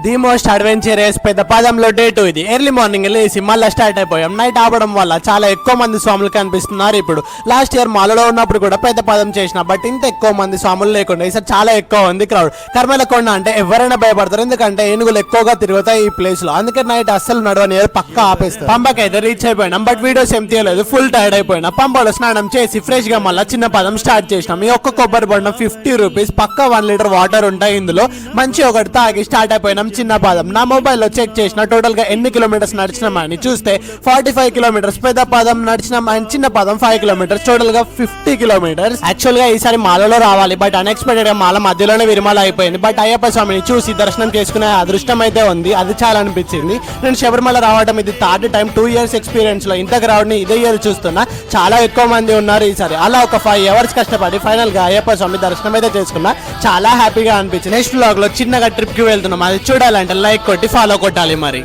The most adventure race పెద్ద పాదంలో day 2 ఇది. ఎర్లీ మార్నింగ్ లేసి మళ్ళీ స్టార్ట్ అయిపోయాం. నైట్ ఆపడం వల్ల చాలా ఎక్కువ మంది స్వాములు కనిపిస్తున్నారు. ఇప్పుడు లాస్ట్ ఇయర్ మాలలో ఉన్నప్పుడు కూడా పెద్ద పాదం చేసిన, బట్ ఇంత ఎక్కువ మంది స్వాములు లేకుండా ఈసారి చాలా ఎక్కువ ఉంది క్రౌడ్. కర్మలకొండ అంటే ఎవరైనా భయపడతారు, ఎందుకంటే ఏనుగులు ఎక్కువగా తిరుగుతాయి ఈ ప్లేస్ లో. అందుకే నైట్ అస్సలు నడవని పక్కా ఆపేస్తారు. పంపకైతే రీచ్ అయిపోయినాం, బట్ వీడియోస్ ఏం తీయలేదు, ఫుల్ టైర్డ్ అయిపోయినా. పంపలో స్నానం చేసి ఫ్రెష్ గా మళ్ళీ చిన్న పాదం స్టార్ట్ చేసినాం. ఈ ఒక్క కొబ్బరి బొండం 50 రూపీస్, పక్కా 1 లీటర్ వాటర్ ఉంటాయి ఇందులో. మంచి ఒకటి తాగి స్టార్ట్ అయిపోయినాం చిన్న పాదం. నా మొబైల్లో చెక్ చేసిన టోటల్ గా ఎన్ని కిలోమీటర్స్ నడిచినామని చూస్తే 45 కిలోమీటర్స్. పెద్ద పాదం నడిచినాం అండ్ చిన్న పాదం 5 కిలోమీటర్స్, టోటల్ గా 50 కిలోమీటర్స్. యాక్చువల్ గా ఈసారి మాలలో రావాలి, బట్ అన్ఎక్స్పెక్టెడ్ గా మాల మధ్యలోనే విరమాల అయిపోయింది. బట్ అయ్యప్ప స్వామిని చూసి దర్శనం చేసుకునే అదృష్టం అయితే ఉంది, అది చాలా అనిపించింది. నేను శబరిమల రావడం ఇది థర్డ్ టైం. 2 years ఎక్స్పీరియన్స్ లో ఇంత క్రౌడ్ ని ఇదే ఇయర్ చూస్తున్నా. చాలా ఎక్కువ మంది ఉన్నారు ఈసారి. అలా ఒక 5 hours కష్టపడి ఫైనల్ గా అయ్యప్ప స్వామి దర్శనం అయితే చేసుకున్నా. చాలా హ్యాపీగా అనిపించింది. నెక్స్ట్ వ్లాగ్ లో చిన్నగా ట్రిప్ కి వెళ్తున్నాం, అది చూడాలంటే లైక్ కొట్టి ఫాలో కొట్టాలి మరి.